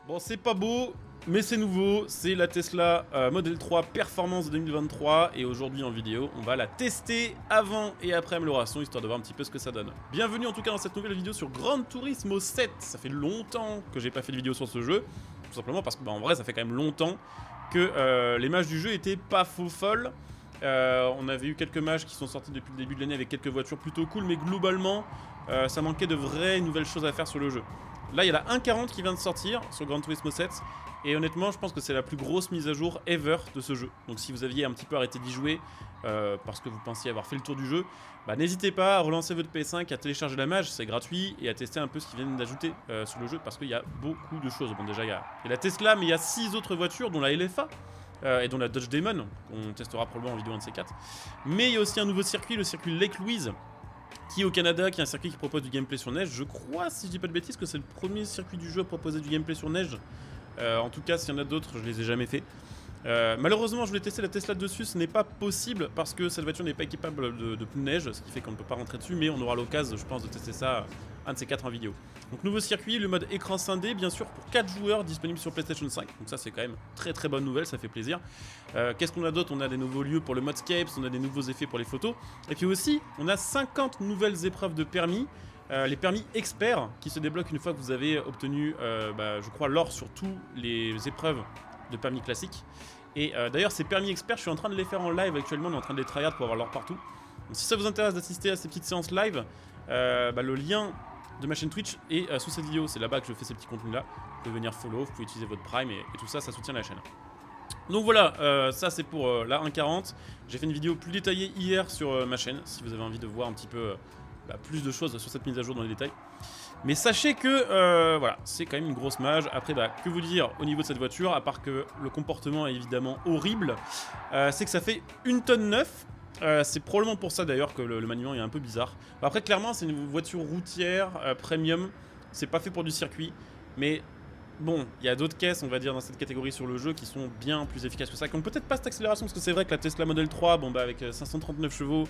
Bon, c'est pas beau, mais c'est nouveau. C'est la Tesla Model 3 Performance 2023. Et aujourd'hui en vidéo, on va la tester avant et après amélioration, histoire de voir un petit peu ce que ça donne. Bienvenue en tout cas dans cette nouvelle vidéo sur Gran Turismo 7. Ça fait longtemps que j'ai pas fait de vidéo sur ce jeu. Tout simplement parce que, bah, en vrai, ça fait quand même longtemps que les matchs du jeu étaient pas faux folles. On avait eu quelques matchs qui sont sortis depuis le début de l'année avec quelques voitures plutôt cool, mais globalement, ça manquait de vraies nouvelles choses à faire sur le jeu. Là, il y a la 1.40 qui vient de sortir sur Gran Turismo 7. Et honnêtement, je pense que c'est la plus grosse mise à jour ever de ce jeu. Donc si vous aviez un petit peu arrêté d'y jouer parce que vous pensiez avoir fait le tour du jeu, bah, n'hésitez pas à relancer votre PS5, à télécharger la mage, c'est gratuit, et à tester un peu ce qu'ils viennent d'ajouter sur le jeu parce qu'il y a beaucoup de choses. Bon, déjà, il y a la Tesla, mais il y a 6 autres voitures, dont la LFA. Et dont la Dodge Demon, qu'on testera probablement en vidéo un de ces 4. Mais il y a aussi un nouveau circuit, le circuit Lake Louise, qui est au Canada, qui est un circuit qui propose du gameplay sur neige. Je crois, si je dis pas de bêtises, que c'est le premier circuit du jeu à proposer du gameplay sur neige. En tout cas, s'il y en a d'autres, je les ai jamais fait. Malheureusement, je voulais tester la Tesla dessus, ce n'est pas possible parce que cette voiture n'est pas équipable de pneus neige, ce qui fait qu'on ne peut pas rentrer dessus, mais on aura l'occasion, je pense, de tester ça, un de ces 4 en vidéo. Donc nouveau circuit, le mode écran scindé, bien sûr, pour 4 joueurs, disponible sur PlayStation 5. Donc ça, c'est quand même très bonne nouvelle, ça fait plaisir. Qu'est-ce qu'on a d'autre? On a des nouveaux lieux pour le modscapes, on a des nouveaux effets pour les photos, et puis aussi, on a 50 nouvelles épreuves de permis. Les permis experts qui se débloquent une fois que vous avez obtenu, je crois, l'or sur toutes les épreuves de permis classiques. Et d'ailleurs, ces permis experts, je suis en train de les faire en live actuellement, on est en train de les tryhard pour avoir l'or partout. Donc si ça vous intéresse d'assister à ces petites séances live, le lien de ma chaîne Twitch est sous cette vidéo, c'est là-bas que je fais ces petits contenus là. Vous pouvez venir follow, vous pouvez utiliser votre Prime et tout ça, ça soutient la chaîne. Donc voilà, ça c'est pour la 1.40. J'ai fait une vidéo plus détaillée hier sur ma chaîne, si vous avez envie de voir un petit peu plus de choses sur cette mise à jour dans les détails. Mais sachez que voilà, c'est quand même une grosse mage. Après, que vous dire au niveau de cette voiture, à part que le comportement est évidemment horrible, c'est que ça fait 1 tonne 9. C'est probablement pour ça d'ailleurs que le maniement est un peu bizarre. Après, clairement, c'est une voiture routière premium. C'est pas fait pour du circuit, mais bon, il y a d'autres caisses, on va dire, dans cette catégorie sur le jeu qui sont bien plus efficaces que ça, qui ont peut-être pas cette accélération, parce que c'est vrai que la Tesla Model 3, avec 539 chevaux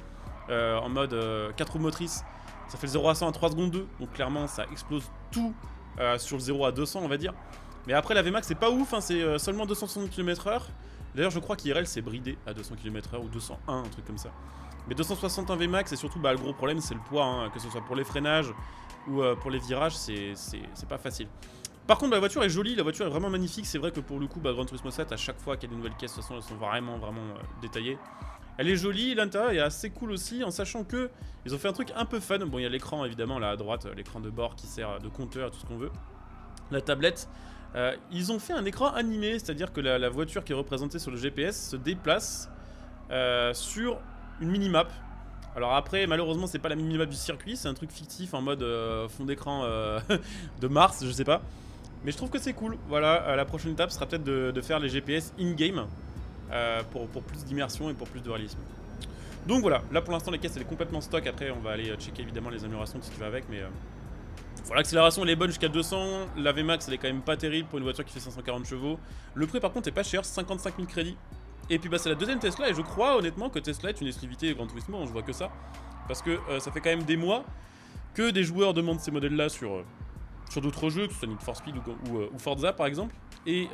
en mode 4 roues motrices, ça fait le 0 à 100 en 3 secondes 2, donc clairement ça explose tout sur le 0 à 200, on va dire. Mais après la VMAX c'est pas ouf, hein, c'est seulement 260 km/h. D'ailleurs je crois qu'IRL c'est bridé à 200 km/h ou 201, un truc comme ça. Mais 260 en VMAX, et surtout le gros problème c'est le poids, hein, que ce soit pour les freinages ou pour les virages, c'est pas facile. Par contre, la voiture est jolie, la voiture est vraiment magnifique. C'est vrai que pour le coup, Gran Turismo 7, à chaque fois qu'il y a des nouvelles caisses, de toute façon, elles sont vraiment détaillées. Elle est jolie, l'intérieur est assez cool aussi, en sachant que ils ont fait un truc un peu fun. Bon, il y a l'écran évidemment là à droite, l'écran de bord qui sert de compteur, tout ce qu'on veut. La tablette. Ils ont fait un écran animé, c'est-à-dire que la voiture qui est représentée sur le GPS se déplace sur une minimap. Alors après, malheureusement, c'est pas la minimap du circuit, c'est un truc fictif en mode fond d'écran de Mars, je sais pas. Mais je trouve que c'est cool. Voilà, la prochaine étape sera peut-être de faire les GPS in-game pour plus d'immersion et pour plus de réalisme. Donc voilà, là pour l'instant les caisses elle est complètement stock. Après on va aller checker évidemment les améliorations, tout ce qui va avec. Mais voilà, l'accélération elle est bonne jusqu'à 200. La VMAX elle est quand même pas terrible pour une voiture qui fait 540 chevaux. Le prix par contre est pas cher, 55 000 crédits. Et puis c'est la deuxième Tesla, et je crois honnêtement que Tesla est une exclusivité Gran Turismo, je vois que ça. Parce que ça fait quand même des mois que des joueurs demandent ces modèles là sur d'autres jeux, que ce soit Need for Speed ou Forza par exemple. Et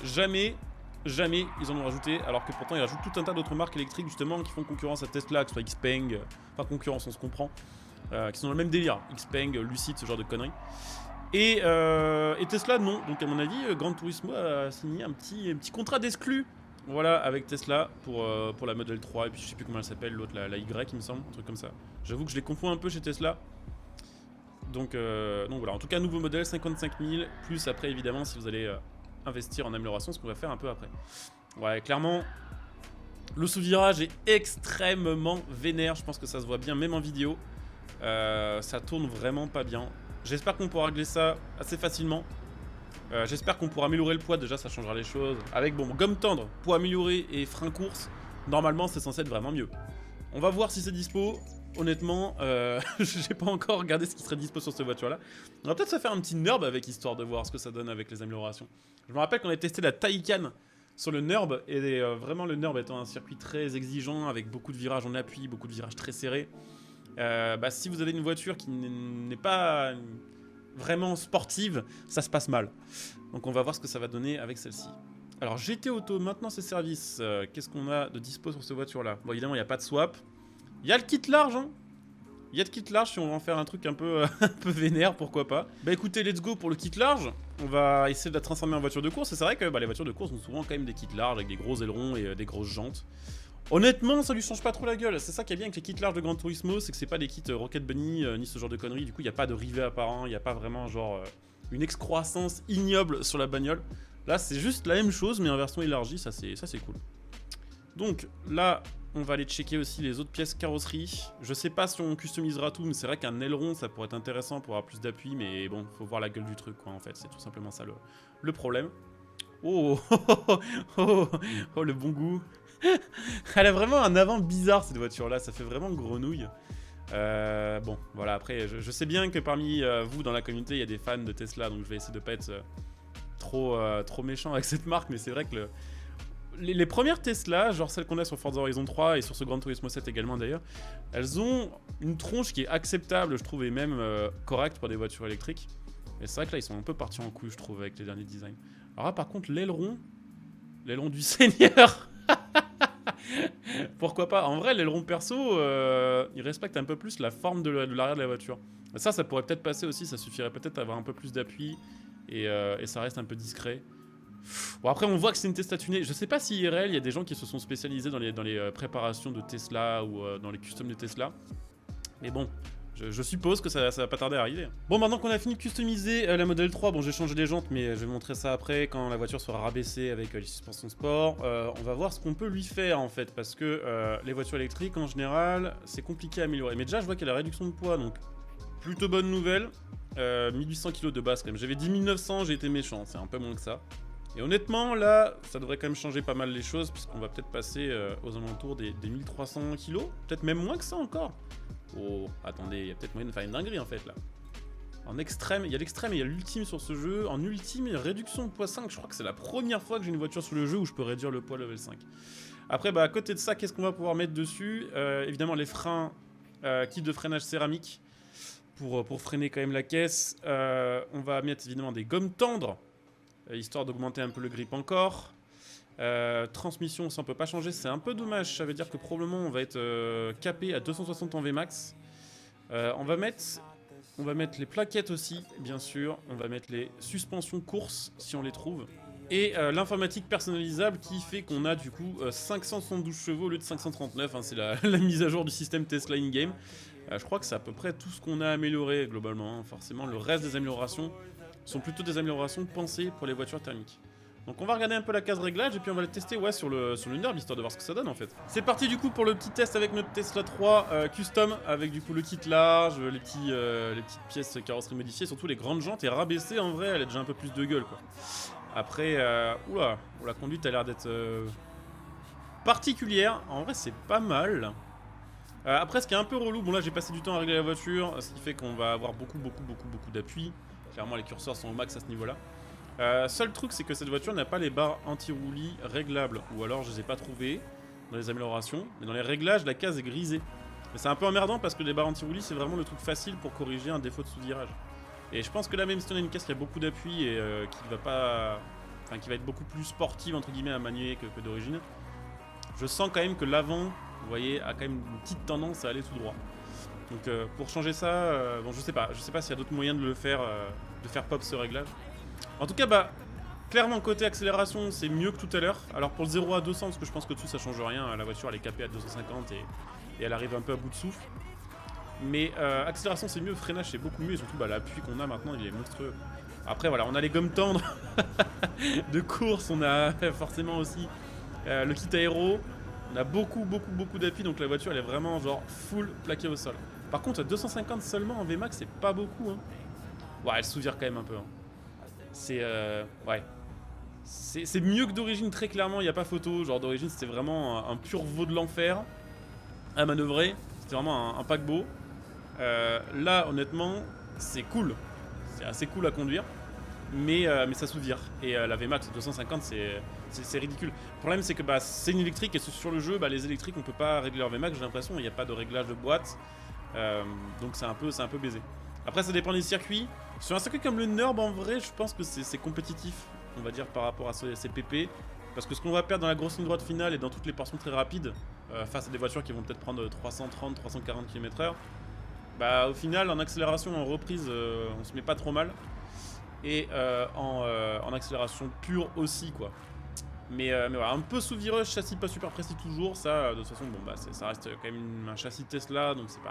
jamais ils en ont rajouté, alors que pourtant ils rajoutent tout un tas d'autres marques électriques justement qui font concurrence à Tesla, que ce soit Xpeng, enfin concurrence on se comprend, qui sont dans le même délire, Xpeng, Lucid, ce genre de conneries. Et Tesla non, donc à mon avis Gran Turismo a signé un petit contrat d'exclus, voilà, avec Tesla pour la Model 3, et puis je sais plus comment elle s'appelle, l'autre, la Y il me semble, un truc comme ça. J'avoue que je les confonds un peu chez Tesla. Donc voilà, en tout cas nouveau modèle, 55 000, plus après évidemment si vous allez investir en amélioration, ce qu'on va faire un peu après. Ouais, clairement, le sous-virage est extrêmement vénère, je pense que ça se voit bien même en vidéo. Ça tourne vraiment pas bien. J'espère qu'on pourra régler ça assez facilement. J'espère qu'on pourra améliorer le poids, déjà ça changera les choses. Avec gomme tendre, poids amélioré et frein course, normalement c'est censé être vraiment mieux. On va voir si c'est dispo. Honnêtement, j'ai pas encore regardé ce qui serait dispo sur cette voiture-là. On va peut-être se faire un petit NURB avec, histoire de voir ce que ça donne avec les améliorations. Je me rappelle qu'on a testé la Taycan sur le NURB, et vraiment le NURB étant un circuit très exigeant, avec beaucoup de virages en appui, beaucoup de virages très serrés. Si vous avez une voiture qui n'est pas vraiment sportive, ça se passe mal. Donc on va voir ce que ça va donner avec celle-ci. Alors GT Auto, maintenant ses services, qu'est-ce qu'on a de dispo sur cette voiture-là? Bon évidemment il n'y a pas de swap. Il y a le kit large, hein. Il y a le kit large si on va en faire un truc un peu, un peu vénère, pourquoi pas. Bah écoutez, let's go pour le kit large. On va essayer de la transformer en voiture de course. Et c'est vrai que les voitures de course ont souvent quand même des kits larges avec des gros ailerons et des grosses jantes. Honnêtement, ça lui change pas trop la gueule. C'est ça qui est bien avec les kits larges de Gran Turismo, c'est que c'est pas des kits Rocket Bunny ni ce genre de conneries. Du coup, il n'y a pas de rivet apparent, il n'y a pas vraiment genre une excroissance ignoble sur la bagnole. Là, c'est juste la même chose, mais en version élargie, ça c'est cool. Donc là, on va aller checker aussi les autres pièces carrosserie. Je sais pas si on customisera tout, mais c'est vrai qu'un aileron, ça pourrait être intéressant pour avoir plus d'appui, mais bon, faut voir la gueule du truc, quoi, en fait. C'est tout simplement ça le problème. Oh, oh, le bon goût. Elle a vraiment un avant bizarre, cette voiture-là. Ça fait vraiment grenouille. Bon, voilà, après, je sais bien que parmi vous, dans la communauté, il y a des fans de Tesla, donc je vais essayer de pas être trop méchant avec cette marque, mais c'est vrai que les premières Tesla, genre celles qu'on a sur Forza Horizon 3 et sur ce Gran Turismo 7 également d'ailleurs, elles ont une tronche qui est acceptable, je trouve, et même correcte pour des voitures électriques. Et c'est vrai que là, ils sont un peu partis en couille, je trouve, avec les derniers designs. Alors là, par contre, l'aileron du Seigneur. Pourquoi pas? En vrai, l'aileron perso, il respecte un peu plus la forme de l'arrière de la voiture. Ça pourrait peut-être passer aussi, ça suffirait peut-être à avoir un peu plus d'appui et ça reste un peu discret. Bon, après, on voit que c'est une Tesla tunée. Je sais pas si IRL, il y a des gens qui se sont spécialisés dans les préparations de Tesla ou dans les customs de Tesla. Mais bon, je suppose que ça va pas tarder à arriver. Bon, maintenant qu'on a fini de customiser la Model 3, bon, j'ai changé les jantes, mais je vais montrer ça après quand la voiture sera rabaissée avec les suspensions sport. On va voir ce qu'on peut lui faire en fait, parce que les voitures électriques en général, c'est compliqué à améliorer. Mais déjà, je vois qu'il y a la réduction de poids, donc plutôt bonne nouvelle. 1800 kg de base quand même. J'avais dit 1900, j'ai été méchant, c'est un peu moins que ça. Et honnêtement, là, ça devrait quand même changer pas mal les choses, puisqu'on va peut-être passer aux alentours des 1300 kg, peut-être même moins que ça encore. Oh, attendez, il y a peut-être moyen de faire une dinguerie en fait là. En extrême, il y a l'extrême et il y a l'ultime sur ce jeu. En ultime, réduction de poids 5, je crois que c'est la première fois que j'ai une voiture sur le jeu où je peux réduire le poids level 5. Après, à côté de ça, qu'est-ce qu'on va pouvoir mettre dessus? Évidemment, les freins, kit de freinage céramique pour freiner quand même la caisse. On va mettre évidemment des gommes tendres, histoire d'augmenter un peu le grip encore. Transmission, ça on peut pas changer, c'est un peu dommage. Ça veut dire que probablement on va être capé à 260 en Vmax. On va mettre les plaquettes aussi, bien sûr. On va mettre les suspensions course si on les trouve. Et l'informatique personnalisable qui fait qu'on a du coup 572 chevaux au lieu de 539. Hein, c'est la mise à jour du système Tesla in-game. Je crois que c'est à peu près tout ce qu'on a amélioré globalement. Hein. Forcément, le reste des améliorations sont plutôt des améliorations pensées pour les voitures thermiques. Donc on va regarder un peu la case réglage et puis on va le tester sur le NURB histoire de voir ce que ça donne en fait. C'est parti du coup pour le petit test avec notre Tesla 3 custom avec du coup le kit large, les petites pièces carrosserie modifiées, surtout les grandes jantes et rabaissée en vrai, elle a déjà un peu plus de gueule quoi. Après, la conduite a l'air d'être particulière, en vrai c'est pas mal. Après ce qui est un peu relou, bon là j'ai passé du temps à régler la voiture, ce qui fait qu'on va avoir beaucoup d'appui. Clairement les curseurs sont au max à ce niveau là. Seul truc c'est que cette voiture n'a pas les barres anti-roulis réglables, ou alors je les ai pas trouvées dans les améliorations, mais dans les réglages la case est grisée. Mais c'est un peu emmerdant parce que les barres anti-roulis c'est vraiment le truc facile pour corriger un défaut de sous-virage. Et je pense que là même si on a une caisse qui a beaucoup d'appui et qui va être beaucoup plus sportive entre guillemets à manier que d'origine, je sens quand même que l'avant, vous voyez, a quand même une petite tendance à aller tout droit. Donc pour changer ça, bon je sais pas s'il y a d'autres moyens de le faire, de faire pop ce réglage. En tout cas, clairement côté accélération c'est mieux que tout à l'heure. Alors pour le 0 à 200, parce que je pense que dessus ça change rien, la voiture elle est capée à 250 et elle arrive un peu à bout de souffle. Mais accélération c'est mieux, freinage c'est beaucoup mieux et surtout l'appui qu'on a maintenant il est monstrueux. Après voilà, on a les gommes tendres de course, on a forcément aussi le kit aéro. On a beaucoup d'appui donc la voiture elle est vraiment genre full plaquée au sol. Par contre à 250 seulement en Vmax c'est pas beaucoup hein. Ouais elle sous-vire quand même un peu hein. C'est ouais. C'est mieux que d'origine très clairement, il n'y a pas photo. Genre d'origine c'était vraiment un pur veau de l'enfer à manœuvrer. C'était vraiment un paquebot. Là honnêtement c'est cool. C'est assez cool à conduire. Mais ça sous-vire. Et la VMAX 250 c'est ridicule. Le problème c'est que c'est une électrique et sur le jeu les électriques on peut pas régler leur VMAX, j'ai l'impression, il n'y a pas de réglage de boîte. Donc c'est un peu baisé. Après, ça dépend des circuits. Sur un circuit comme le Nurb, en vrai, je pense que c'est compétitif, on va dire, par rapport à ces PP. Parce que ce qu'on va perdre dans la grosse ligne droite finale et dans toutes les portions très rapides, face à des voitures qui vont peut-être prendre 330, 340 km/h, bah au final, en accélération, en reprise, on se met pas trop mal. Et en accélération pure aussi, quoi. Mais voilà, un peu sous virage, châssis pas super précis toujours, ça, de toute façon, bon, bah, ça reste quand même un châssis Tesla, donc c'est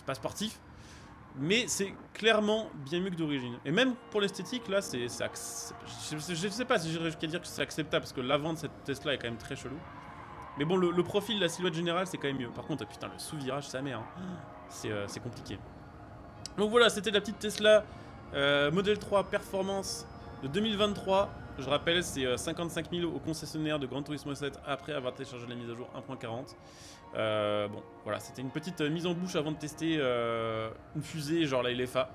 pas sportif. Mais c'est clairement bien mieux que d'origine. Et même pour l'esthétique, là, je sais pas si j'irais jusqu'à dire que c'est acceptable, parce que l'avant de cette Tesla est quand même très chelou. Mais bon, le profil, la silhouette générale, c'est quand même mieux. Par contre, putain, le sous-virage, sa mère, hein. C'est compliqué. Donc voilà, c'était la petite Tesla Model 3 Performance de 2023. Je rappelle, c'est 55 000 au concessionnaire de Gran Turismo 7 après avoir téléchargé la mise à jour 1.40. Bon, voilà, c'était une petite mise en bouche avant de tester une fusée, genre la LFA.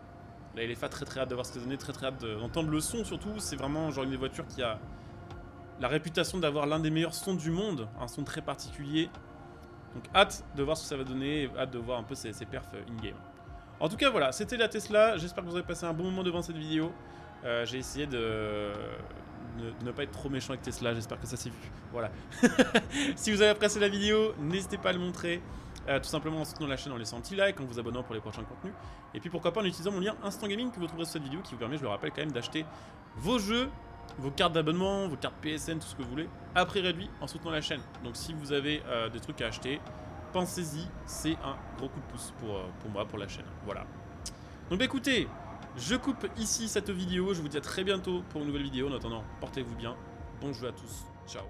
La LFA, très hâte de voir ce que ça donne, très hâte d'entendre le son surtout. C'est vraiment genre une des voitures qui a la réputation d'avoir l'un des meilleurs sons du monde, un son très particulier. Donc hâte de voir ce que ça va donner, hâte de voir un peu ses perfs in-game. En tout cas, voilà, c'était la Tesla. J'espère que vous avez passé un bon moment devant cette vidéo. J'ai essayé de ne pas être trop méchant avec Tesla, j'espère que ça s'est vu. Voilà. Si vous avez apprécié la vidéo, n'hésitez pas à le montrer. Tout simplement en soutenant la chaîne en laissant un petit like, en vous abonnant pour les prochains contenus. Et puis pourquoi pas en utilisant mon lien Instant Gaming que vous trouverez sur cette vidéo qui vous permet, je le rappelle quand même, d'acheter vos jeux, vos cartes d'abonnement, vos cartes PSN, tout ce que vous voulez, à prix réduit en soutenant la chaîne. Donc si vous avez des trucs à acheter, pensez-y, c'est un gros coup de pouce pour moi, pour la chaîne. Voilà. Donc bah, écoutez, je coupe ici cette vidéo, je vous dis à très bientôt pour une nouvelle vidéo. En attendant, portez-vous bien, bon jeu à tous, ciao.